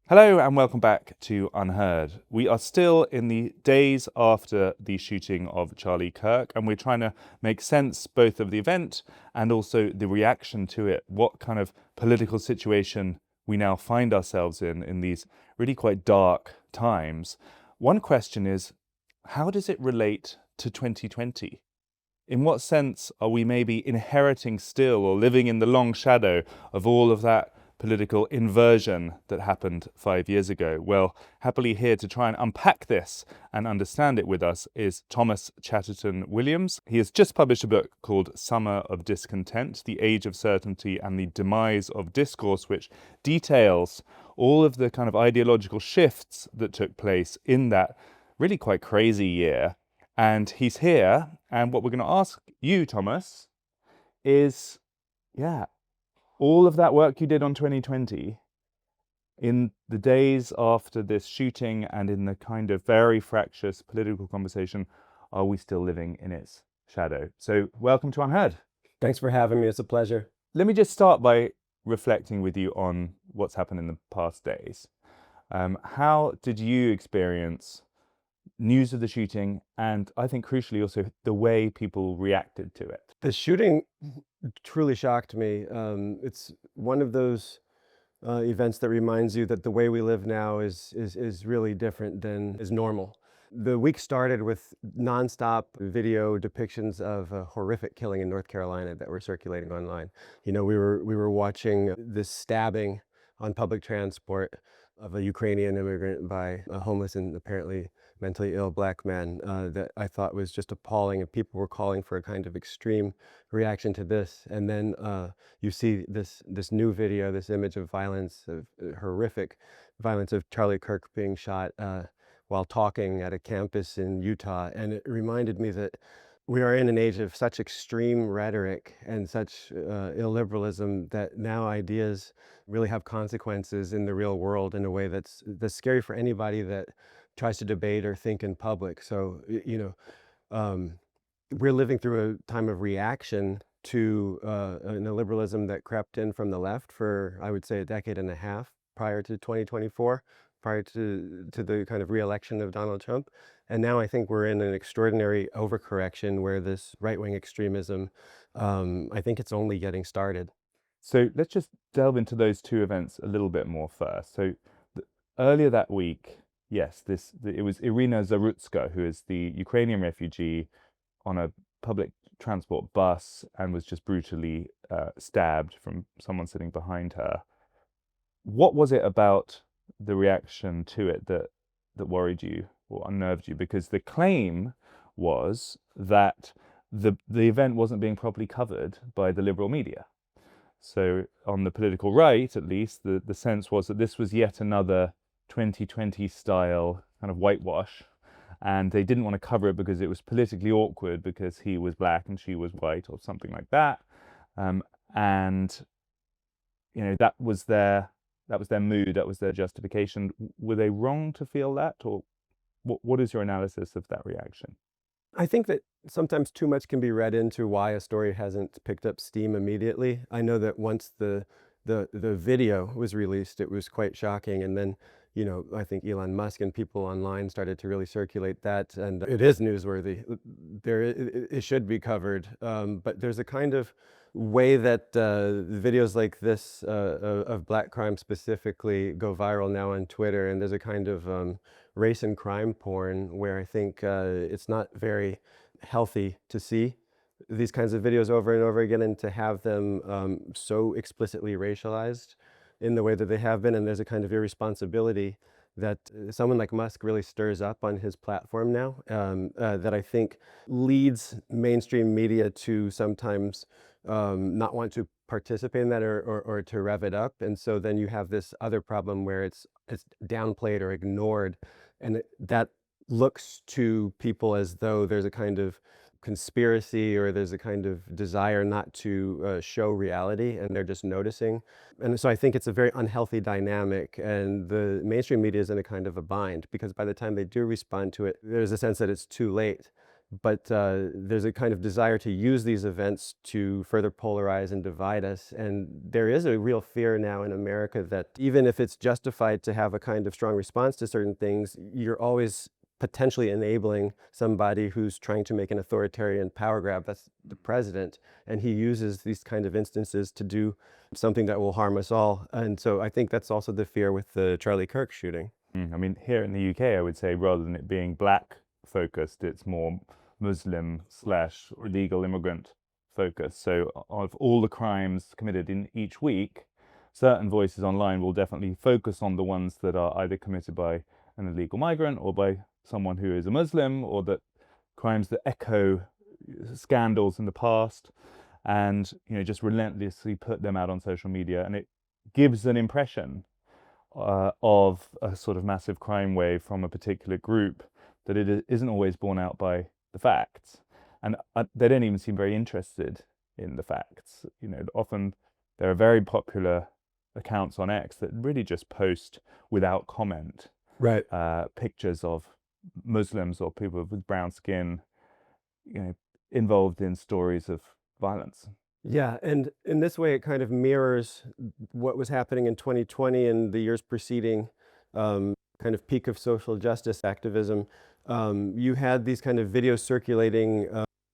Hello and welcome back to UnHerd. We are still in the days after the shooting of Charlie Kirk, and we're trying to make sense both of the event and also the reaction to it. What kind of political situation we now find ourselves in these really quite dark times. One question is, how does it relate to 2020? In what sense are we maybe inheriting still or living in the long shadow of all of that political inversion that happened 5 years ago? Well, happily here to try and unpack this and understand it with us is Thomas Chatterton Williams. He has just published a book called Summer of Discontent, The Age of Certainty and the Demise of Discourse, which details all of the kind of ideological shifts that took place in that really quite crazy year. And he's here, and what we're going to ask you, Thomas, is, all of that work you did on 2020, in the days after this shooting and in the kind of very fractious political conversation, are we still living in its shadow? So welcome to UnHerd. Thanks for having me. It's a pleasure. Let me just start by reflecting with you on what's happened in the past days. How did you experience news of the shooting, and I think crucially also the way people reacted to it? The shooting truly shocked me. It's one of those events that reminds you that the way we live now is really different than is normal. The week started with nonstop video depictions of a horrific killing in North Carolina that were circulating online. You know, we were watching this stabbing on public transport of a Ukrainian immigrant by a homeless and apparently mentally ill black man that I thought was just appalling, and people were calling for a kind of extreme reaction to this. And then you see this new video, this image of violence, of horrific violence of Charlie Kirk being shot while talking at a campus in Utah. And it reminded me that we are in an age of such extreme rhetoric and such illiberalism that now ideas really have consequences in the real world in a way that's scary for anybody that tries to debate or think in public. So, we're living through a time of reaction to an illiberalism that crept in from the left for, I would say, a decade and a half prior to 2024, prior to the kind of re-election of Donald Trump. And now I think we're in an extraordinary overcorrection where this right-wing extremism, I think it's only getting started. So let's just delve into those two events a little bit more first. So earlier that week, yes, it was Irina Zarutska, who is the Ukrainian refugee on a public transport bus and was just brutally stabbed from someone sitting behind her. What was it about the reaction to it that worried you or unnerved you? Because the claim was that the event wasn't being properly covered by the liberal media. So on the political right, at least, the sense was that this was yet another 2020 style kind of whitewash, and they didn't want to cover it because it was politically awkward because he was black and she was white or something like that. And you know, that was their mood, that was their justification. Were they wrong to feel that, or what is your analysis of that reaction? I think that sometimes too much can be read into why a story hasn't picked up steam immediately. I know that once the video was released, it was quite shocking, and then, you know, I think Elon Musk and people online started to really circulate that, and it is newsworthy. It should be covered, but there's a kind of way that videos like this of black crime specifically go viral now on Twitter, and there's a kind of race and crime porn where I think it's not very healthy to see these kinds of videos over and over again, and to have them so explicitly racialized in the way that they have been. And there's a kind of irresponsibility that someone like Musk really stirs up on his platform now, that I think leads mainstream media to sometimes not want to participate in that or to rev it up. And so then you have this other problem where it's downplayed or ignored, and that looks to people as though there's a kind of conspiracy or there's a kind of desire not to show reality, and they're just noticing. And so I think it's a very unhealthy dynamic, and the mainstream media is in a kind of a bind because by the time they do respond to it, there's a sense that it's too late. but there's a kind of desire to use these events to further polarize and divide us. And there is a real fear now in America that even if it's justified to have a kind of strong response to certain things, you're always potentially enabling somebody who's trying to make an authoritarian power grab. That's the president. And he uses these kind of instances to do something that will harm us all. And so I think that's also the fear with the Charlie Kirk shooting. I mean, here in the UK, I would say rather than it being black focused, it's more Muslim slash illegal immigrant focused. So of all the crimes committed in each week, certain voices online will definitely focus on the ones that are either committed by an illegal migrant or by someone who is a Muslim, or that crimes that echo scandals in the past, and just relentlessly put them out on social media, and it gives an impression of a sort of massive crime wave from a particular group that it isn't always borne out by the facts, and they don't even seem very interested in the facts. Often there are very popular accounts on X that really just post without comment Right. pictures of Muslims or people with brown skin, involved in stories of violence. Yeah, and in this way, it kind of mirrors what was happening in 2020 and the years preceding, kind of peak of social justice activism. You had these kind of videos circulating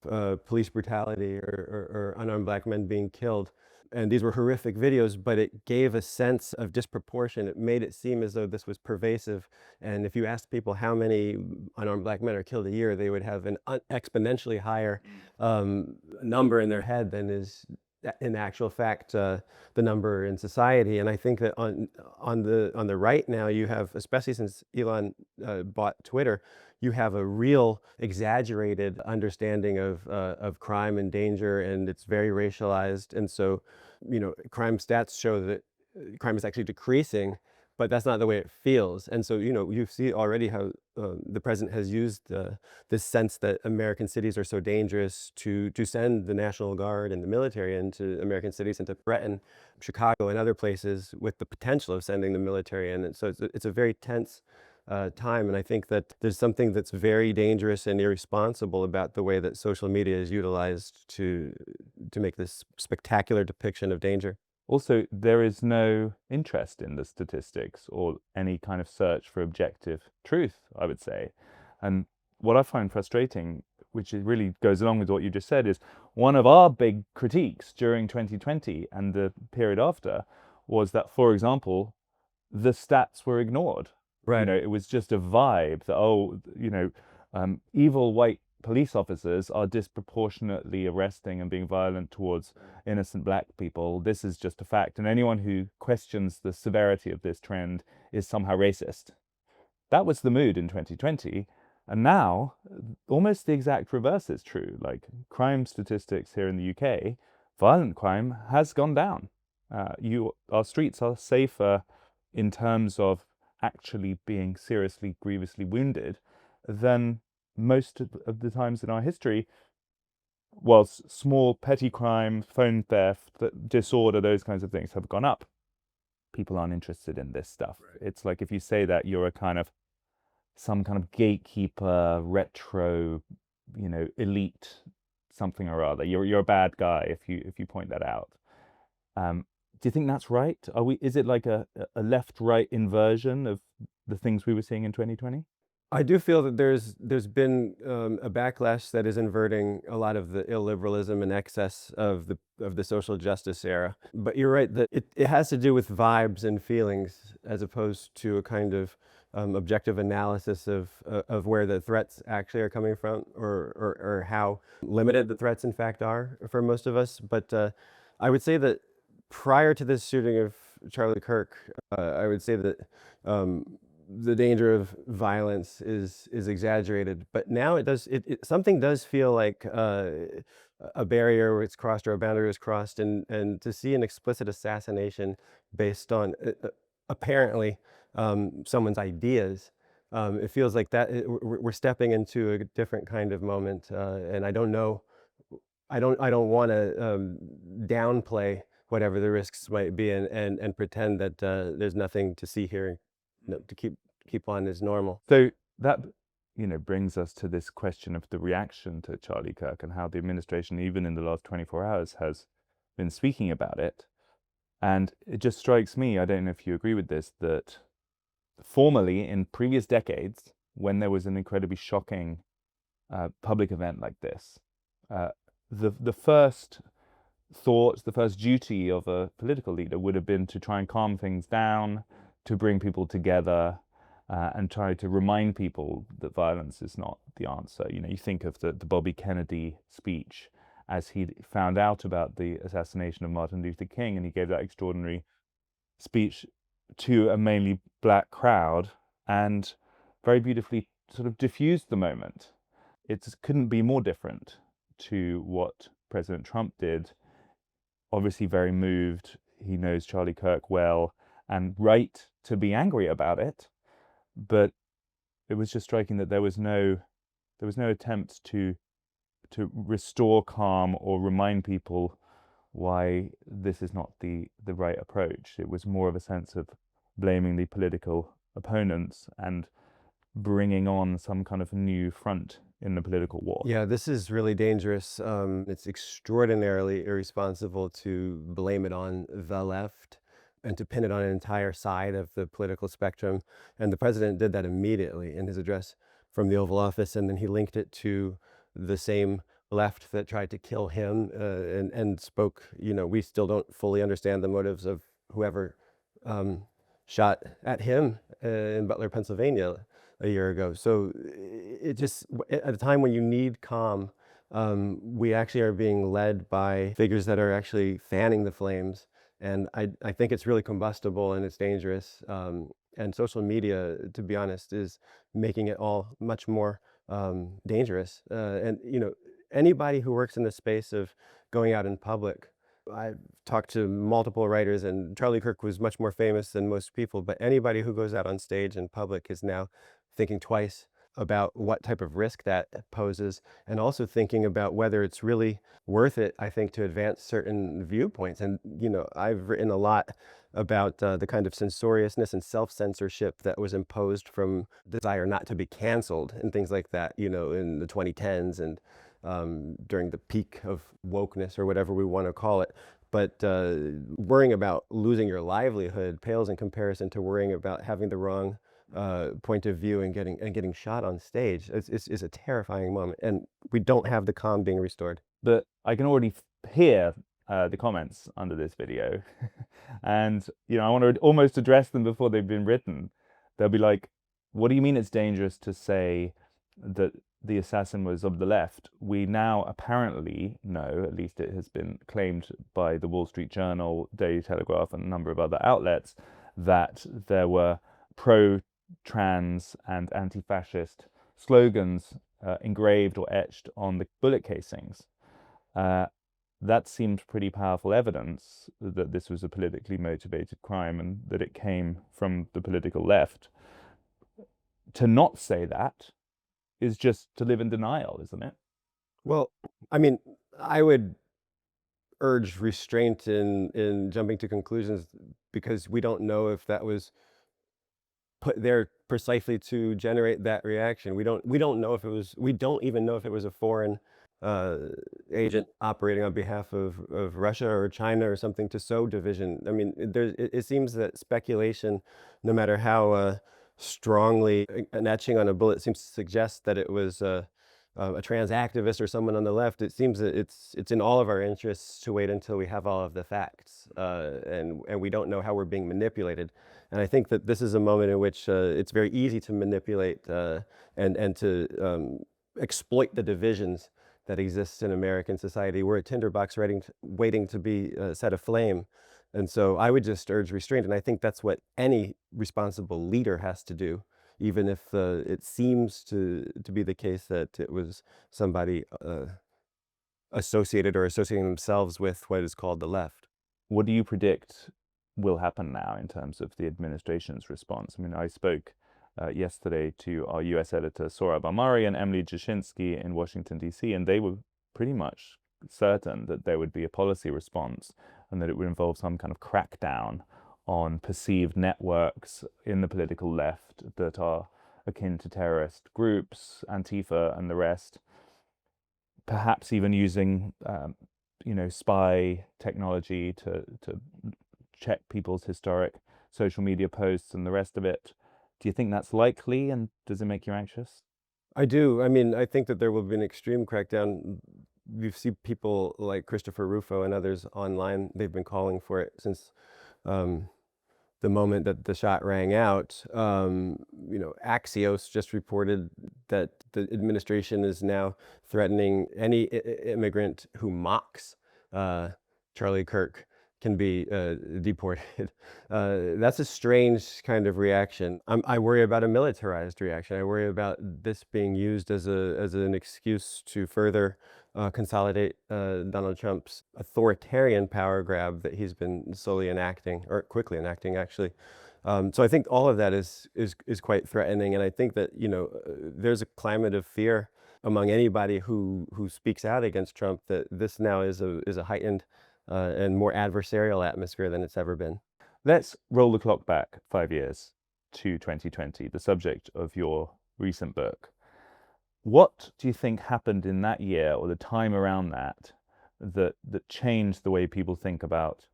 of police brutality or unarmed black men being killed. And these were horrific videos, but it gave a sense of disproportion. It made it seem as though this was pervasive. And if you asked people how many unarmed black men are killed a year, they would have an exponentially higher number in their head than is in actual fact the number in society. And I think that on the right now, you have, especially since Elon bought Twitter, you have a real exaggerated understanding of crime and danger, and it's very racialized. And so, crime stats show that crime is actually decreasing, but that's not the way it feels. And so, you see already how the president has used this sense that American cities are so dangerous to send the National Guard and the military into American cities and to threaten Chicago and other places with the potential of sending the military in. And so it's a very tense time. And I think that there's something that's very dangerous and irresponsible about the way that social media is utilized to make this spectacular depiction of danger. Also, there is no interest in the statistics or any kind of search for objective truth, I would say. And what I find frustrating, which really goes along with what you just said, is one of our big critiques during 2020 and the period after was that, for example, the stats were ignored. Right. It was just a vibe that, evil white police officers are disproportionately arresting and being violent towards innocent black people. This is just a fact. And anyone who questions the severity of this trend is somehow racist. That was the mood in 2020. And now, almost the exact reverse is true. Like crime statistics here in the UK, violent crime has gone down. Our streets are safer in terms of actually being seriously, grievously wounded than most of the times in our history. Whilst small petty crime, phone theft, disorder, those kinds of things have gone up, people aren't interested in this stuff. Right. It's like if you say that you're some kind of gatekeeper, retro, elite something or other. You're a bad guy if you point that out. Do you think that's right? Is it like a left-right inversion of the things we were seeing in 2020? I do feel that there's been a backlash that is inverting a lot of the illiberalism and excess of the social justice era. But you're right that it has to do with vibes and feelings as opposed to a kind of objective analysis of where the threats actually are coming from, or how limited the threats in fact are for most of us. But I would say that prior to this shooting of Charlie Kirk, I would say that the danger of violence is exaggerated, but now something does feel like a barrier it's crossed, or a boundary is crossed, and to see an explicit assassination based on apparently someone's ideas, it feels like that we're stepping into a different kind of moment, and I don't know, I don't want to downplay whatever the risks might be and pretend that there's nothing to see here, to keep on as normal. So that brings us to this question of the reaction to Charlie Kirk and how the administration, even in the last 24 hours, has been speaking about it. And it just strikes me, I don't know if you agree with this, that formerly in previous decades, when there was an incredibly shocking public event like this, the first thought, the first duty of a political leader would have been to try and calm things down, to bring people together, and try to remind people that violence is not the answer. You think of the Bobby Kennedy speech as he found out about the assassination of Martin Luther King, and he gave that extraordinary speech to a mainly black crowd and very beautifully sort of diffused the moment. It couldn't be more different to what President Trump did. Obviously very moved. He knows Charlie Kirk well and right to be angry about it. But it was just striking that there was no attempt to restore calm or remind people why this is not the right approach. It was more of a sense of blaming the political opponents and bringing on some kind of new front in the political war. Yeah, this is really dangerous. It's extraordinarily irresponsible to blame it on the left and to pin it on an entire side of the political spectrum. And the president did that immediately in his address from the Oval Office, and then he linked it to the same left that tried to kill him and spoke, we still don't fully understand the motives of whoever shot at him in Butler, Pennsylvania a year ago. So it just, at a time when you need calm, we actually are being led by figures that are actually fanning the flames. And I think it's really combustible and it's dangerous. And social media, to be honest, is making it all much more dangerous. And anybody who works in the space of going out in public, I've talked to multiple writers, and Charlie Kirk was much more famous than most people, but anybody who goes out on stage in public is now thinking twice about what type of risk that poses, and also thinking about whether it's really worth it, I think, to advance certain viewpoints. And, I've written a lot about the kind of censoriousness and self-censorship that was imposed from the desire not to be canceled and things like that, in the 2010s and during the peak of wokeness or whatever we want to call it. But worrying about losing your livelihood pales in comparison to worrying about having the wrong point of view and getting shot on stage. It's a terrifying moment, and we don't have the calm being restored. But I can already hear the comments under this video, and I want to almost address them before they've been written. They'll be like, "What do you mean it's dangerous to say that the assassin was of the left? We now apparently know, at least it has been claimed by the Wall Street Journal, Daily Telegraph, and a number of other outlets, that there were pro-trans and anti-fascist slogans engraved or etched on the bullet casings. That seemed pretty powerful evidence that this was a politically motivated crime and that it came from the political left. To not say that is just to live in denial, isn't it?" Well, I mean, I would urge restraint in jumping to conclusions, because we don't know if that was put there precisely to generate that reaction. We don't know if it was, we don't even know if it was a foreign agent operating on behalf of Russia or China or something to sow division. I mean, it seems that speculation, no matter how strongly an etching on a bullet seems to suggest that it was a trans activist or someone on the left, it seems that it's in all of our interests to wait until we have all of the facts, and we don't know how we're being manipulated. And I think that this is a moment in which it's very easy to manipulate and to exploit the divisions that exists in American society. We're a tinderbox waiting to be set aflame. And so I would just urge restraint. And I think that's what any responsible leader has to do, even if it seems to be the case that it was somebody associated or associating themselves with what is called the left. What do you predict will happen now in terms of the administration's response? I mean, I spoke yesterday to our US editor Sohrab Ahmari and Emily Jashinsky in Washington, D.C., and they were pretty much certain that there would be a policy response and that it would involve some kind of crackdown on perceived networks in the political left that are akin to terrorist groups, Antifa and the rest, perhaps even using spy technology to check people's historic social media posts and the rest of it. Do you think that's likely, and does it make you anxious? I do. I mean, I think that there will be an extreme crackdown. We've seen people like Christopher Rufo and others online. They've been calling for it since um, the moment that the shot rang out. Axios just reported that the administration is now threatening any immigrant who mocks Charlie Kirk can be deported. That's a strange kind of reaction. I worry about a militarized reaction. I worry about this being used as an excuse to further consolidate Donald Trump's authoritarian power grab that he's been slowly enacting, or quickly enacting, actually. So I think all of that is quite threatening, and I think that there's a climate of fear among anybody who speaks out against Trump that this now is a heightened and more adversarial atmosphere than it's ever been. Let's roll the clock back 5 years to 2020, the subject of your recent book. What do you think happened in that year or the time around that changed the way people think about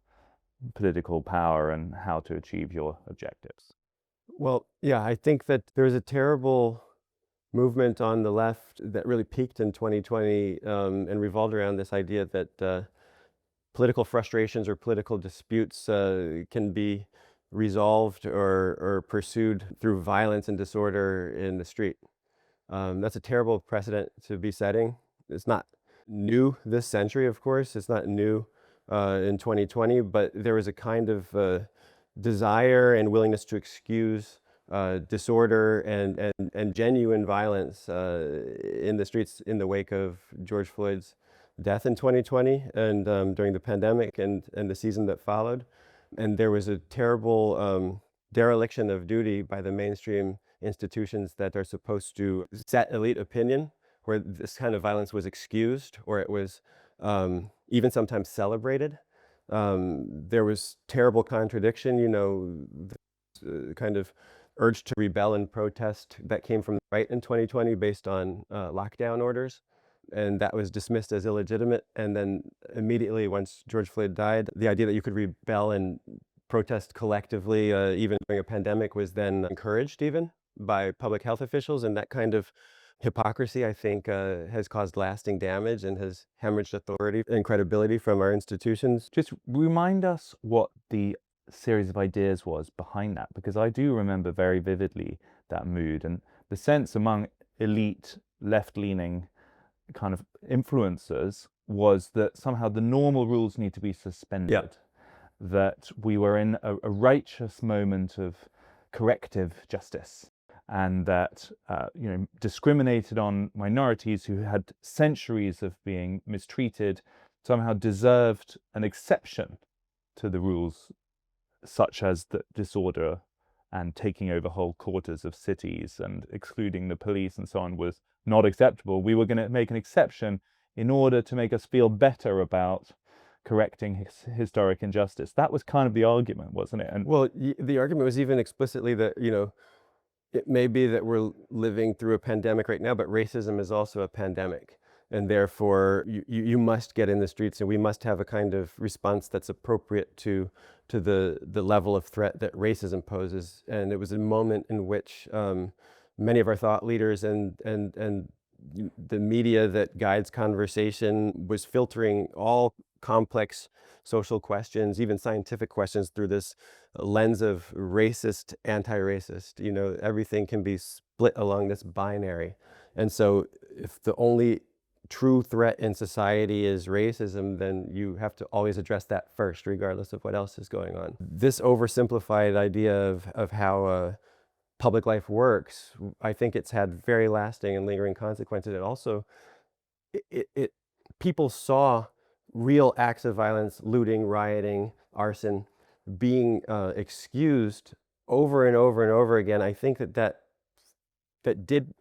political power and how to achieve your objectives? Well, yeah, I think that there was a terrible movement on the left that really peaked in 2020 and revolved around this idea that political frustrations or political disputes can be resolved or pursued through violence and disorder in the street. That's a terrible precedent to be setting. It's not new this century, of course. It's not new in 2020, but there was a kind of desire and willingness to excuse disorder and genuine violence in the streets in the wake of George Floyd's death in 2020 and during the pandemic and the season that followed. And there was a terrible dereliction of duty by the mainstream institutions that are supposed to set elite opinion, where this kind of violence was excused or it was even sometimes celebrated. There was terrible contradiction, the kind of urge to rebel and protest that came from the right in 2020 based on lockdown orders. And that was dismissed as illegitimate. And then immediately once George Floyd died, the idea that you could rebel and protest collectively, even during a pandemic, was then encouraged even by public health officials. And that kind of hypocrisy, I think, has caused lasting damage and has hemorrhaged authority and credibility from our institutions. Just remind us what the series of ideas was behind that, because I do remember very vividly that mood and the sense among elite left-leaning kind of influencers was that somehow the normal rules need to be suspended. Yeah. That we were in a righteous moment of corrective justice, and that discriminated on minorities who had centuries of being mistreated somehow deserved an exception to the rules, such as the disorder and taking over whole quarters of cities and excluding the police and so on was not acceptable. We were going to make an exception in order to make us feel better about correcting historic injustice. That was kind of the argument, wasn't it? And well, the argument was even explicitly that, it may be that we're living through a pandemic right now, but racism is also a pandemic. And therefore, you must get in the streets, and we must have a kind of response that's appropriate to the level of threat that racism poses. And it was a moment in which many of our thought leaders and the media that guides conversation was filtering all complex social questions, even scientific questions, through this lens of racist, anti-racist. Everything can be split along this binary. And so if the only true threat in society is racism, then you have to always address that first, regardless of what else is going on. This oversimplified idea of how public life works, I think it's had very lasting and lingering consequences. And also, people saw real acts of violence, looting, rioting, arson, being excused over and over and over again. I think that did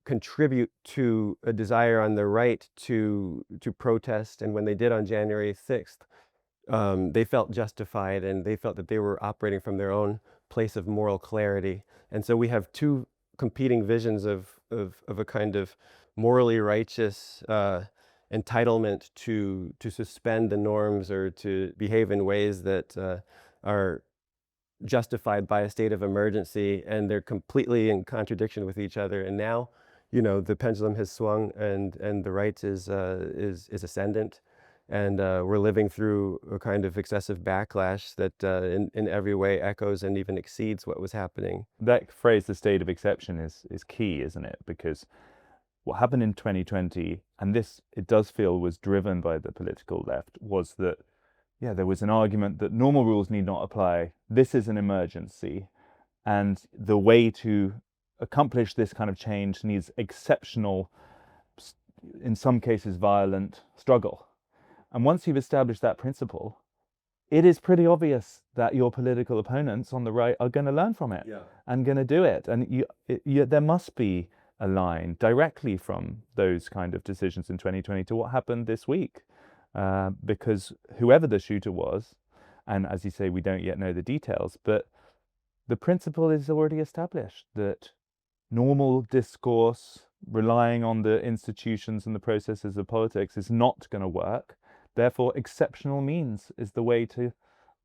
contribute to a desire on the right to protest. And when they did on January 6th, they felt justified, and they felt that they were operating from their own place of moral clarity. And so we have two competing visions of a kind of morally righteous entitlement to suspend the norms or to behave in ways that are justified by a state of emergency, and they're completely in contradiction with each other. And now, the pendulum has swung, and the right is ascendant, and we're living through a kind of excessive backlash that in every way echoes and even exceeds what was happening. That phrase, the state of exception, is key, isn't it? Because what happened in 2020, and this, it does feel, was driven by the political left, was that, yeah, there was an argument that normal rules need not apply. This is an emergency. And the way to accomplish this kind of change needs exceptional, in some cases violent, struggle. And once you've established that principle, it is pretty obvious that your political opponents on the right are going to learn from it and going to do it. And there must be a line directly from those kind of decisions in 2020 to what happened this week. Because whoever the shooter was, and as you say, we don't yet know the details, but the principle is already established that normal discourse, relying on the institutions and the processes of politics, is not going to work. Therefore, exceptional means is the way to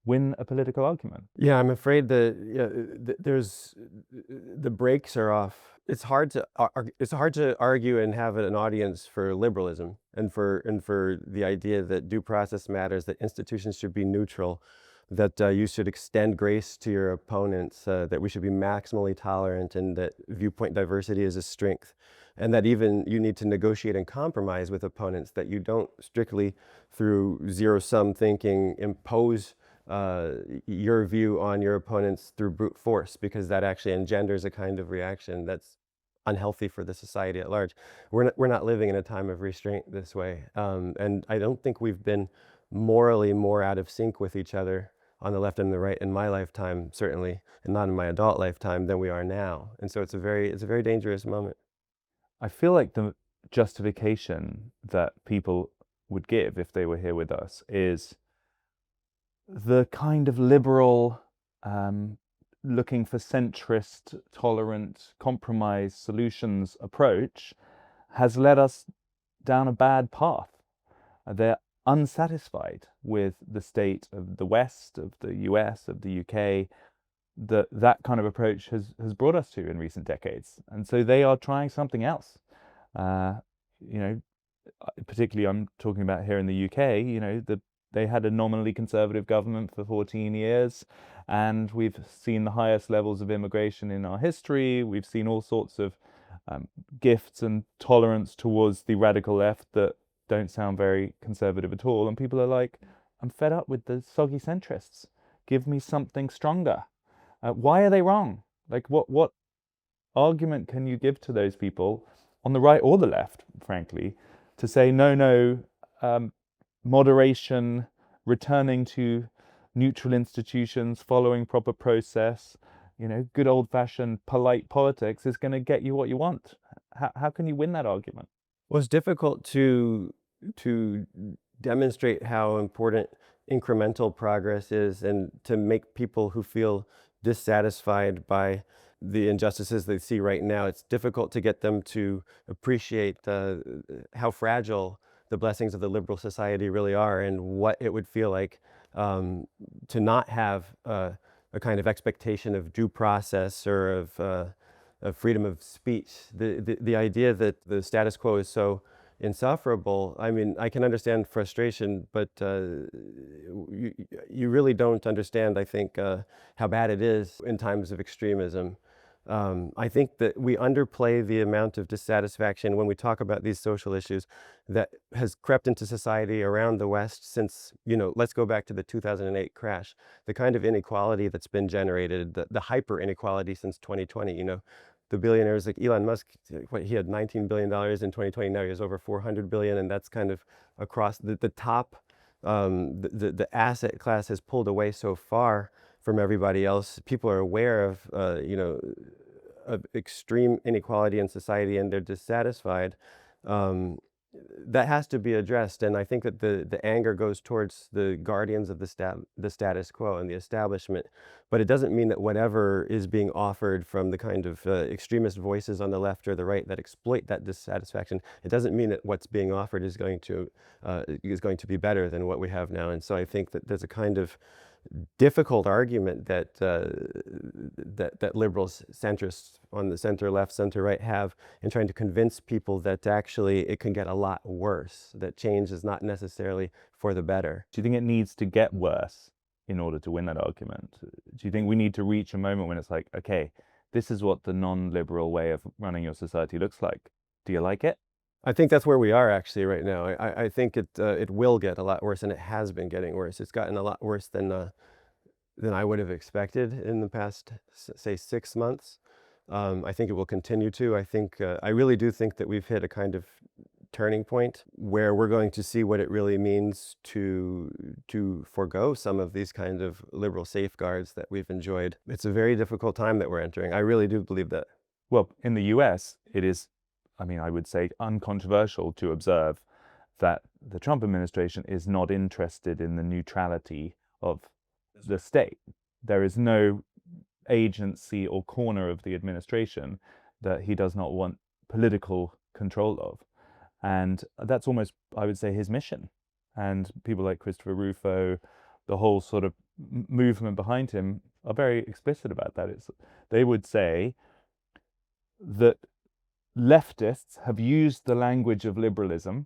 win a political argument. Yeah, I'm afraid that there's the brakes are off. It's hard to argue and have an audience for liberalism and for the idea that due process matters, that institutions should be neutral, that you should extend grace to your opponents, that we should be maximally tolerant, and that viewpoint diversity is a strength, and that even you need to negotiate and compromise with opponents, that you don't strictly through zero-sum thinking impose your view on your opponents through brute force, because that actually engenders a kind of reaction that's unhealthy for the society at large. We're not living in a time of restraint this way, and I don't think we've been morally more out of sync with each other on the left and the right in my lifetime, certainly, and not in my adult lifetime, than we are now. And so it's a very dangerous moment. I feel like the justification that people would give if they were here with us is the kind of liberal, looking for centrist, tolerant, compromise solutions approach has led us down a bad path. They're unsatisfied with the state of the West, of the US, of the UK, that kind of approach has brought us to in recent decades. And so they are trying something else. Particularly I'm talking about here in the UK, they had a nominally conservative government for 14 years, and we've seen the highest levels of immigration in our history. We've seen all sorts of gifts and tolerance towards the radical left that don't sound very conservative at all. And people are like, I'm fed up with the soggy centrists. Give me something stronger. Why are they wrong? Like, what argument can you give to those people on the right or the left, frankly, to say, no, moderation, returning to neutral institutions, following proper process, good old-fashioned polite politics is going to get you what you want? How can you win that argument? Well, it's difficult to demonstrate how important incremental progress is, and to make people who feel dissatisfied by the injustices they see right now, it's difficult to get them to appreciate how fragile the blessings of the liberal society really are, and what it would feel like to not have a kind of expectation of due process or of freedom of speech. The idea that the status quo is so insufferable, I mean, I can understand frustration, but you really don't understand, I think, how bad it is in times of extremism. I think that we underplay the amount of dissatisfaction when we talk about these social issues that has crept into society around the West since, let's go back to the 2008 crash. The kind of inequality that's been generated, the hyper inequality since 2020, the billionaires like Elon Musk, he had $19 billion in 2020, now he has over 400 billion, and that's kind of across the top. The asset class has pulled away so far from everybody else. People are aware of extreme inequality in society, and they're dissatisfied. that has to be addressed, and I think that the anger goes towards the guardians of the status quo and the establishment, but it doesn't mean that whatever is being offered from the kind of extremist voices on the left or the right that exploit that dissatisfaction, it doesn't mean that what's being offered is going to be better than what we have now. And so I think that there's a kind of difficult argument that that liberals, centrists on the center left, center right have in trying to convince people that actually it can get a lot worse, that change is not necessarily for the better. Do you think it needs to get worse in order to win that argument? Do you think we need to reach a moment when it's like, okay, this is what the non-liberal way of running your society looks like. Do you like it? I think that's where we are actually right now. I think it will get a lot worse, and it has been getting worse. It's gotten a lot worse than I would have expected in the past, say, 6 months. I think it will continue to. I really do think that we've hit a kind of turning point where we're going to see what it really means to forego some of these kind of liberal safeguards that we've enjoyed. It's a very difficult time that we're entering. I really do believe that. Well, in the US, it is, I would say, uncontroversial to observe that the Trump administration is not interested in the neutrality of the state. There is no agency or corner of the administration that he does not want political control of. And that's almost, I would say, his mission. And people like Christopher Rufo, the whole sort of movement behind him, are very explicit about that. They would say that leftists have used the language of liberalism.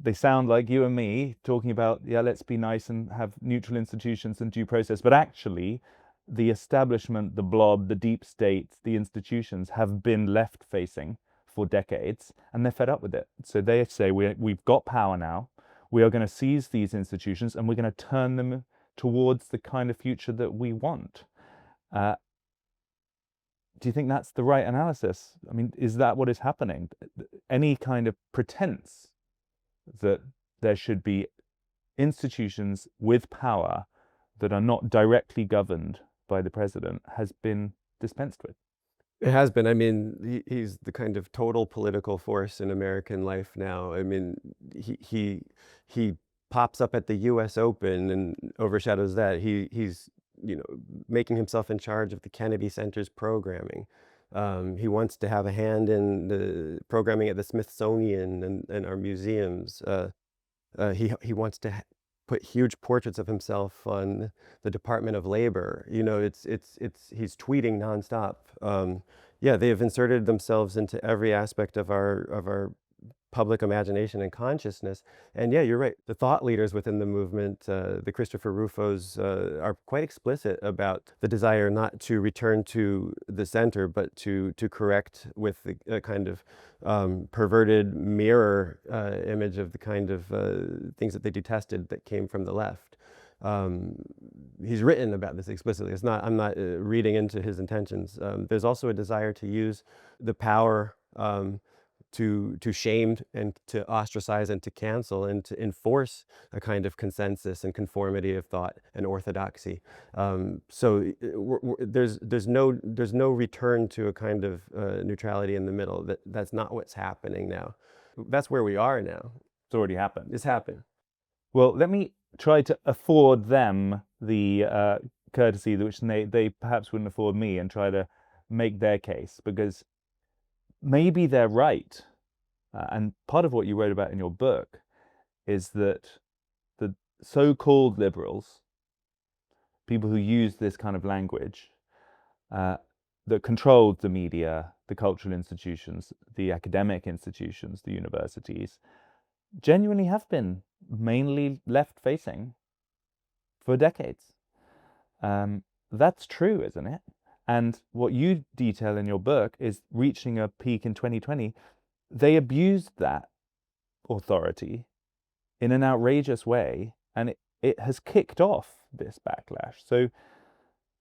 They sound like you and me talking about, yeah, let's be nice and have neutral institutions and due process. But actually, the establishment, the blob, the deep state, the institutions have been left-facing for decades, and they're fed up with it. So they say, we've got power now. We are going to seize these institutions, and we're going to turn them towards the kind of future that we want. Do you think that's the right analysis? I mean, is that what is happening? Any kind of pretense that there should be institutions with power that are not directly governed by the president has been dispensed with? It has been. I mean, he's the kind of total political force in American life now. I mean, he pops up at the U.S. Open and overshadows that. He's making himself in charge of the Kennedy Center's programming. He wants to have a hand in the programming at the Smithsonian and our museums. He wants to put huge portraits of himself on the Department of Labor. He's tweeting nonstop. Yeah, they have inserted themselves into every aspect of our public imagination and consciousness. And yeah, you're right. The thought leaders within the movement, the Christopher Rufos, are quite explicit about the desire not to return to the center, but to correct with a kind of perverted mirror image of the kind of things that they detested that came from the left. He's written about this explicitly. I'm not reading into his intentions. There's also a desire to use the power to shame and to ostracize and to cancel and to enforce a kind of consensus and conformity of thought and orthodoxy. So there's no return to a kind of neutrality in the middle. That's not what's happening now. That's where we are now. It's already happened. It's happened. Well, let me try to afford them the courtesy which they perhaps wouldn't afford me, and try to make their case, because maybe they're right. And part of what you wrote about in your book is that the so-called liberals, people who use this kind of language, that controlled the media, the cultural institutions, the academic institutions, the universities, genuinely have been mainly left-facing for decades. That's true, isn't it? And what you detail in your book is reaching a peak in 2020. They abused that authority in an outrageous way, and it has kicked off this backlash. So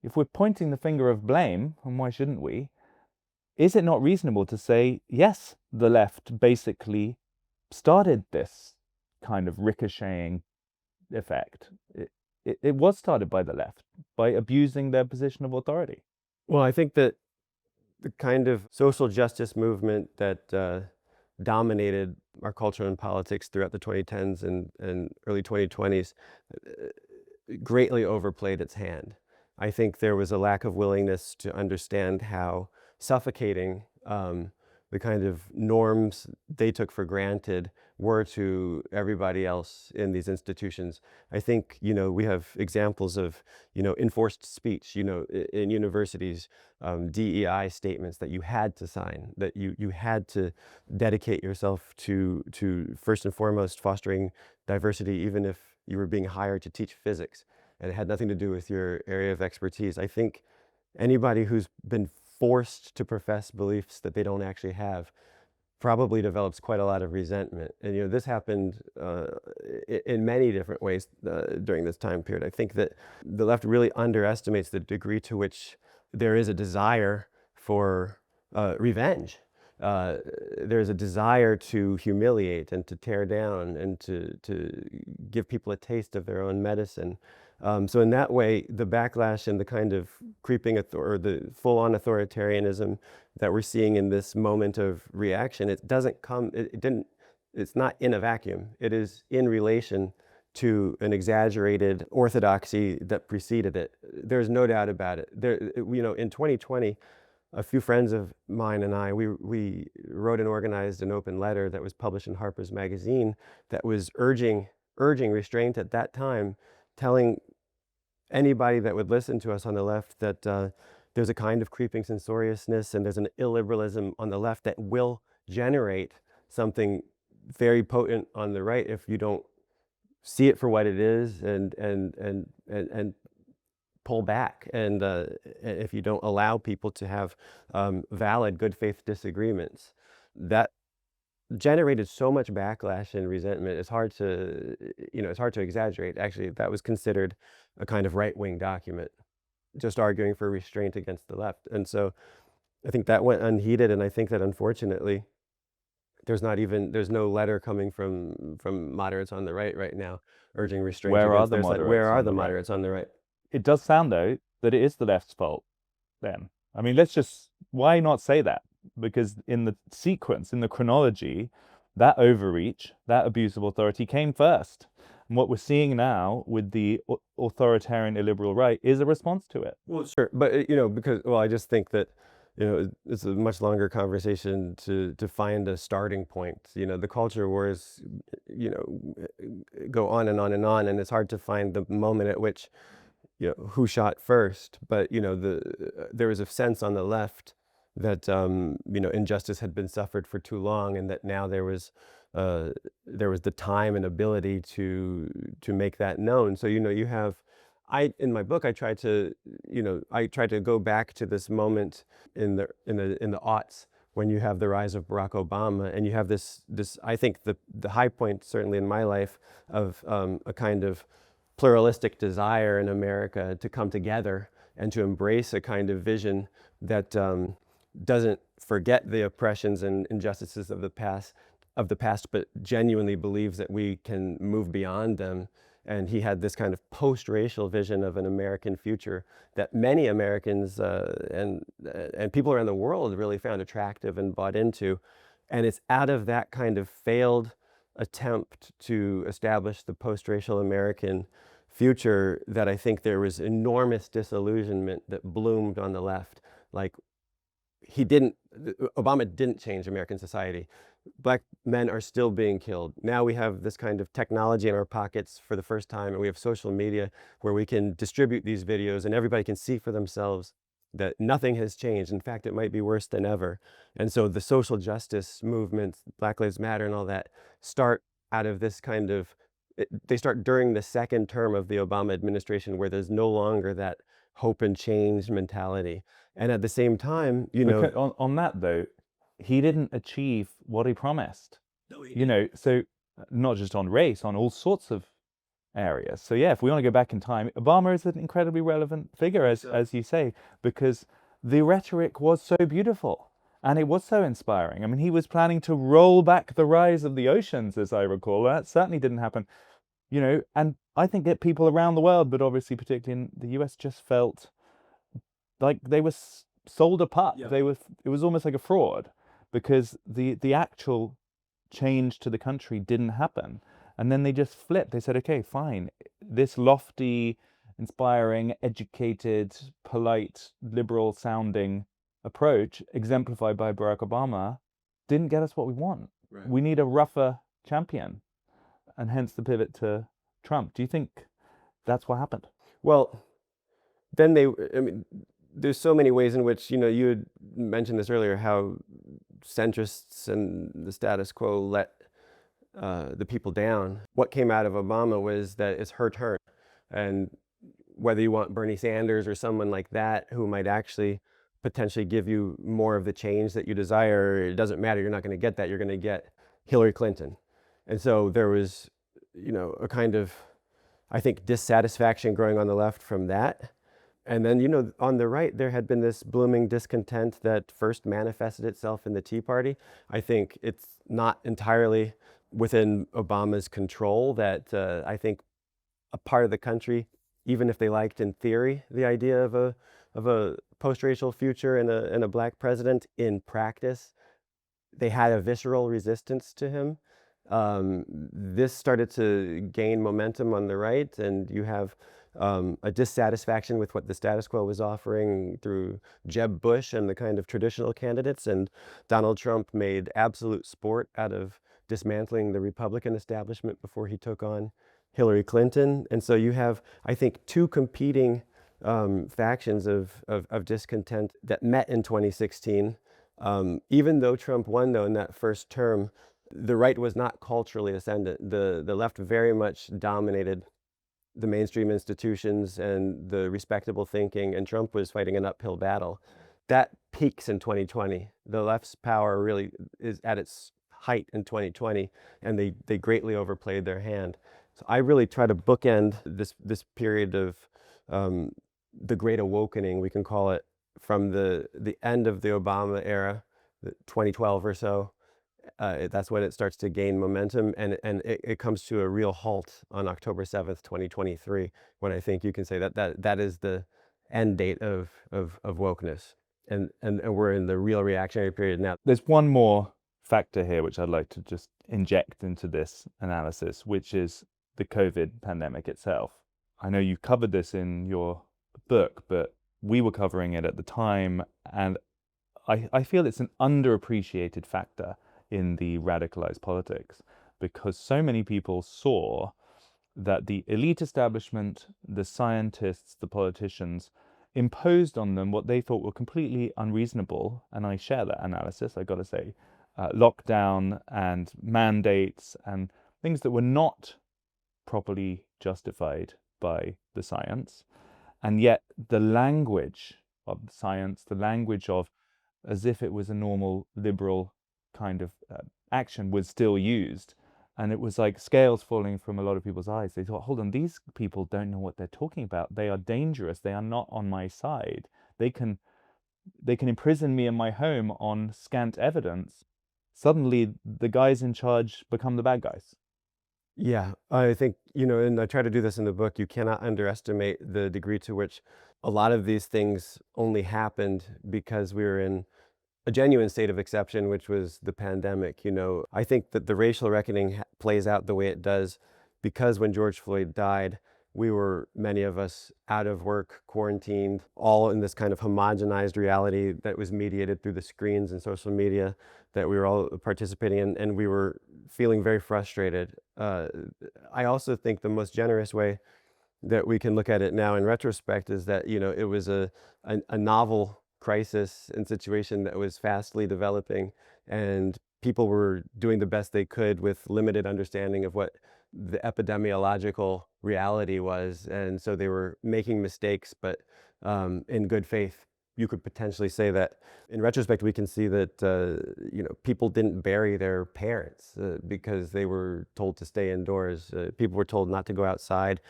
if we're pointing the finger of blame, and why shouldn't we, is it not reasonable to say, yes, the left basically started this kind of ricocheting effect? It was started by the left, by abusing their position of authority. Well, I think that the kind of social justice movement that dominated our culture and politics throughout the 2010s and early 2020s greatly overplayed its hand. I think there was a lack of willingness to understand how suffocating the kind of norms they took for granted were to everybody else in these institutions. I think, we have examples of, enforced speech, in universities, DEI statements that you had to sign, that you had to dedicate yourself to first and foremost fostering diversity, even if you were being hired to teach physics and it had nothing to do with your area of expertise. I think anybody who's been forced to profess beliefs that they don't actually have probably develops quite a lot of resentment. And this happened in many different ways during this time period. I think that the left really underestimates the degree to which there is a desire for revenge. There's a desire to humiliate and to tear down and to give people a taste of their own medicine. So in that way, the backlash and the kind of creeping or the full-on authoritarianism that we're seeing in this moment of reaction, it doesn't come, it didn't, it's not in a vacuum. It is in relation to an exaggerated orthodoxy that preceded it. There's no doubt about it. In 2020, a few friends of mine and I, we wrote and organized an open letter that was published in Harper's Magazine that was urging restraint at that time, telling anybody that would listen to us on the left that there's a kind of creeping censoriousness and there's an illiberalism on the left that will generate something very potent on the right if you don't see it for what it is and pull back, and if you don't allow people to have valid good faith disagreements. That generated so much backlash and resentment. It's hard to exaggerate. Actually, that was considered a kind of right-wing document, just arguing for restraint against the left. And so I think that went unheeded, and I think that unfortunately there's no letter coming from moderates on the right now urging restraint. Where are against the their side. moderates Where are on the the right? moderates on the right? It does sound, though, that it is the left's fault then. I mean, why not say that? Because in the sequence, in the chronology, that overreach, that abuse of authority came first. And what we're seeing now with the authoritarian illiberal right is a response to it. Well, sure. But, I just think that, it's a much longer conversation to find a starting point. The culture wars, go on and on and on, and it's hard to find the moment at which, who shot first. But, there was a sense on the left that, injustice had been suffered for too long, and that now there was the time and ability to make that known. So, you have, in my book, I tried to go back to this moment in the aughts when you have the rise of Barack Obama, and you have this I think the high point, certainly in my life, of a kind of pluralistic desire in America to come together and to embrace a kind of vision that doesn't forget the oppressions and injustices of the past, but genuinely believes that we can move beyond them. And he had this kind of post-racial vision of an American future that many Americans and people around the world really found attractive and bought into. And it's out of that kind of failed attempt to establish the post-racial American future that I think there was enormous disillusionment that bloomed on the left. Like, Obama didn't change American society. Black men are still being killed. Now we have this kind of technology in our pockets for the first time, and we have social media where we can distribute these videos and everybody can see for themselves that nothing has changed. In fact, it might be worse than ever. And so the social justice movement, Black Lives Matter and all that, start out of this kind of, they start during the second term of the Obama administration, where there's no longer that hope and change mentality. And at the same time, on that though, he didn't achieve what he promised. No, he didn't. So not just on race, on all sorts of areas. So yeah, if we want to go back in time, Obama is an incredibly relevant figure, as you say, because the rhetoric was so beautiful and it was so inspiring. I mean, he was planning to roll back the rise of the oceans, as I recall. That certainly didn't happen, and I think that people around the world, but obviously particularly in the US, just felt like they were sold a pup. Yeah. It was almost like a fraud, because the actual change to the country didn't happen. And then they just flipped. They said, okay, fine. This lofty, inspiring, educated, polite, liberal sounding approach, exemplified by Barack Obama, didn't get us what we want. Right. We need a rougher champion, and hence the pivot to Trump. Do you think that's what happened? Well, then I mean, there's so many ways in which, you had mentioned this earlier, how centrists and the status quo let the people down. What came out of Obama was that it's her turn. And whether you want Bernie Sanders or someone like that who might actually potentially give you more of the change that you desire, it doesn't matter. You're not going to get that. You're going to get Hillary Clinton. And so there was, a kind of, I think, dissatisfaction growing on the left from that. And then, on the right, there had been this blooming discontent that first manifested itself in the Tea Party. I think it's not entirely within Obama's control that I think a part of the country, even if they liked in theory the idea of a post-racial future and a black president, in practice, they had a visceral resistance to him. This started to gain momentum on the right, and you have a dissatisfaction with what the status quo was offering through Jeb Bush and the kind of traditional candidates, and Donald Trump made absolute sport out of dismantling the Republican establishment before he took on Hillary Clinton. And so you have, I think, two competing factions of discontent that met in 2016. Even though Trump won, though, in that first term, the right was not culturally ascendant. The left very much dominated the mainstream institutions and the respectable thinking, and Trump was fighting an uphill battle. That peaks in 2020. The left's power really is at its height in 2020, and they greatly overplayed their hand. So I really try to bookend this period of the Great Awakening, we can call it, from the end of the Obama era, 2012 or so. That's when it starts to gain momentum, and it comes to a real halt on October 7th, 2023, when I think you can say that is the end date of wokeness. And we're in the real reactionary period now. There's one more factor here which I'd like to just inject into this analysis, which is the COVID pandemic itself. I know you covered this in your book, but we were covering it at the time, and I feel it's an underappreciated factor in the radicalized politics, because so many people saw that the elite establishment, the scientists, the politicians, imposed on them what they thought were completely unreasonable, and I share that analysis, I gotta say, lockdown and mandates and things that were not properly justified by the science. And yet the language of the science, the language of as if it was a normal liberal kind of action, was still used. And it was like scales falling from a lot of people's eyes. They thought, hold on, these people don't know what they're talking about. They are dangerous. They are not on my side. They can imprison me in my home on scant evidence. Suddenly the guys in charge become the bad guys. Yeah, I think, and I try to do this in the book, you cannot underestimate the degree to which a lot of these things only happened because we were in a genuine state of exception, which was the pandemic. I think that the racial reckoning plays out the way it does because when George Floyd died, we were, many of us, out of work, quarantined, all in this kind of homogenized reality that was mediated through the screens and social media that we were all participating in, and we were feeling very frustrated. I also think the most generous way that we can look at it now in retrospect is that, it was a novel crisis and situation that was fastly developing, and people were doing the best they could with limited understanding of what the epidemiological reality was. And so they were making mistakes, but in good faith. You could potentially say that in retrospect, we can see that, people didn't bury their parents because they were told to stay indoors. People were told not to go outside.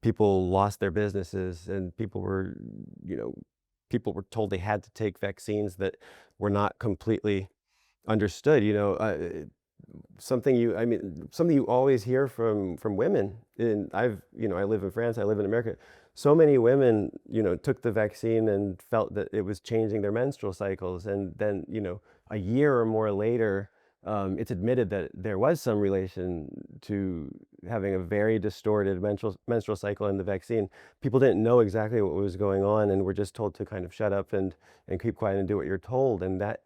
People lost their businesses, and people were told they had to take vaccines that were not completely understood. Something you always hear from women. And I live in France, I live in America. So many women, took the vaccine and felt that it was changing their menstrual cycles. And then, a year or more later, it's admitted that there was some relation to having a very distorted menstrual cycle in the vaccine. People didn't know exactly what was going on and were just told to kind of shut up and keep quiet and do what you're told. And that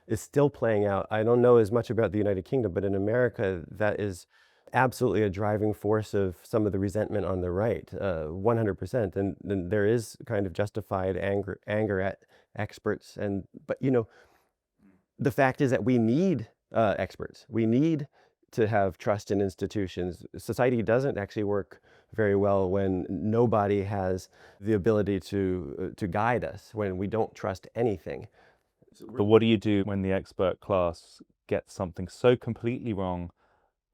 is still playing out. I don't know as much about the United Kingdom, but in America, that is absolutely a driving force of some of the resentment on the right, 100%. And there is kind of justified anger at experts. But the fact is that we need experts. We need to have trust in institutions. Society doesn't actually work very well when nobody has the ability to guide us, when we don't trust anything. But what do you do when the expert class gets something so completely wrong,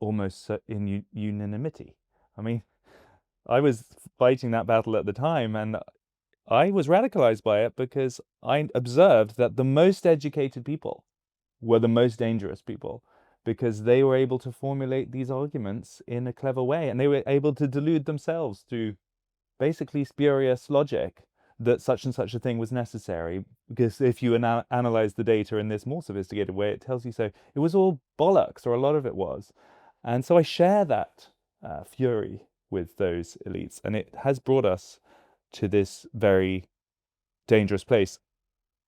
almost in unanimity? I mean, I was fighting that battle at the time, and I was radicalized by it because I observed that the most educated people were the most dangerous people, because they were able to formulate these arguments in a clever way, and they were able to delude themselves through basically spurious logic that such and such a thing was necessary, because if you analyze the data in this more sophisticated way, it tells you so. It was all bollocks, or a lot of it was. And so I share that fury with those elites, and it has brought us to this very dangerous place.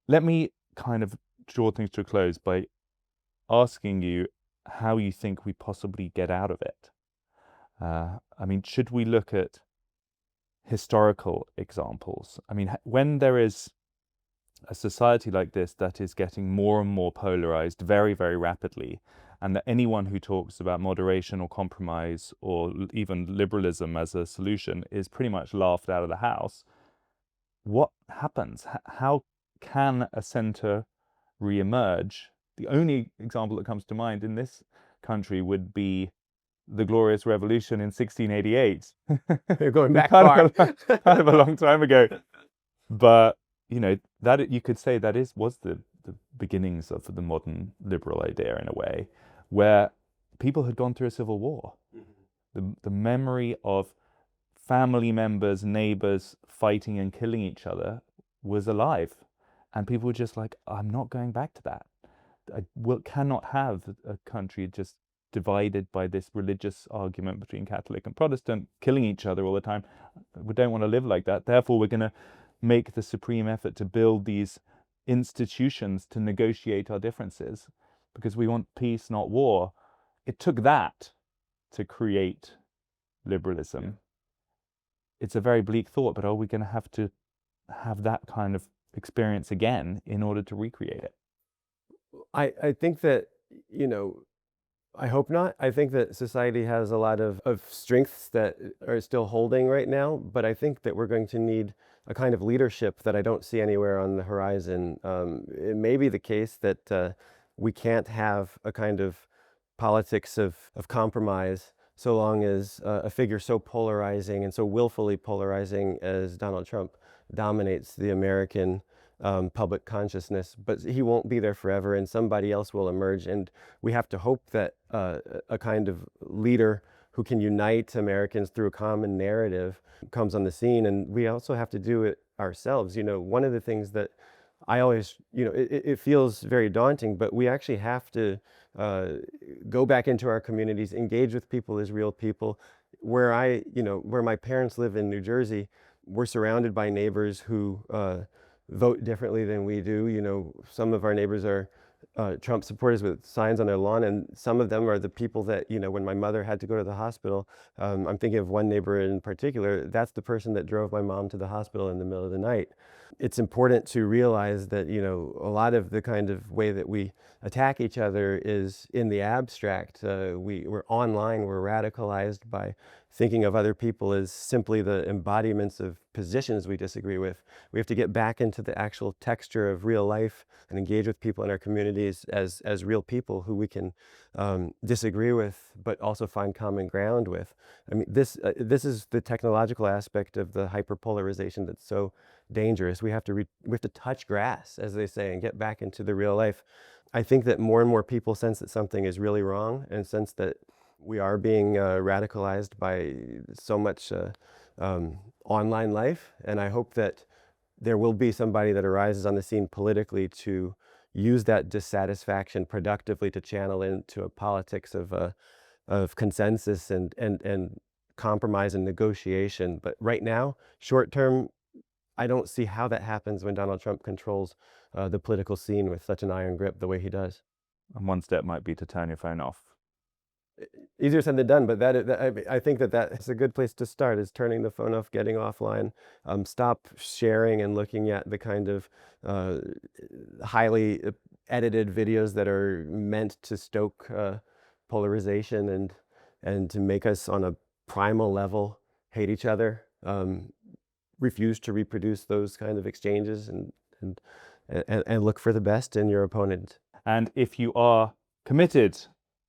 Let me kind of draw things to a close by asking you how you think we possibly get out of it. I mean, should we look at historical examples? I mean, when there is a society like this that is getting more and more polarized very, very rapidly, and that anyone who talks about moderation or compromise or even liberalism as a solution is pretty much laughed out of the house, what happens? How can a center re-emerge? The only example that comes to mind in this country would be the Glorious Revolution in 1688. You're going back far. kind of a long time ago. But, that you could say that was the beginnings of the modern liberal idea, in a way, where people had gone through a civil war. The memory of family members, neighbors fighting and killing each other was alive. And people were just like, I'm not going back to that. I cannot have a country just divided by this religious argument between Catholic and Protestant, killing each other all the time. We don't want to live like that. Therefore, we're going to make the supreme effort to build these institutions to negotiate our differences, because we want peace, not war. It took that to create liberalism. Yeah. It's a very bleak thought, but are we going to have that kind of experience again in order to recreate it? I think that, I hope not. I think that society has a lot of strengths that are still holding right now, but I think that we're going to need a kind of leadership that I don't see anywhere on the horizon. It may be the case that we can't have a kind of politics of compromise so long as a figure so polarizing and so willfully polarizing as Donald Trump dominates the American public consciousness. But he won't be there forever, and somebody else will emerge. And we have to hope that a kind of leader who can unite Americans through a common narrative comes on the scene. And we also have to do it ourselves. One of the things that I always, it feels very daunting, but we actually have to go back into our communities, engage with people as real people. Where where my parents live in New Jersey, we're surrounded by neighbors who vote differently than we do. Some of our neighbors are Trump supporters with signs on their lawn, and some of them are the people that, when my mother had to go to the hospital, I'm thinking of one neighbor in particular, that's the person that drove my mom to the hospital in the middle of the night. It's important to realize that, a lot of the kind of way that we attack each other is in the abstract. We're online, we're radicalized by thinking of other people as simply the embodiments of positions we disagree with. We have to get back into the actual texture of real life and engage with people in our communities as real people who we can disagree with, but also find common ground with. I mean, this is the technological aspect of the hyperpolarization that's so dangerous. We have to touch grass, as they say, and get back into the real life. I think that more and more people sense that something is really wrong, and sense that we are being radicalized by so much online life. And I hope that there will be somebody that arises on the scene politically to, use that dissatisfaction productively to channel into a politics of consensus and compromise and negotiation. But right now, short term, I don't see how that happens when Donald Trump controls the political scene with such an iron grip the way he does. And one step might be to turn your phone off. Easier said than done, but I think that's a good place to start, is turning the phone off, getting offline, stop sharing and looking at the kind of highly edited videos that are meant to stoke polarization and to make us on a primal level hate each other. Refuse to reproduce those kind of exchanges and look for the best in your opponent. And if you are committed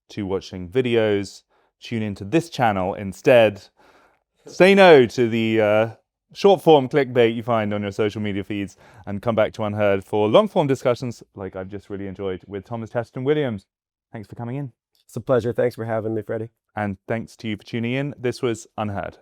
to watching videos, tune into this channel instead. Say no to the short form clickbait you find on your social media feeds, and come back to UnHerd for long form discussions like I've just really enjoyed with Thomas Chatterton Williams. Thanks for coming in. It's a pleasure. Thanks for having me, Freddie. And thanks to you for tuning in. This was UnHerd.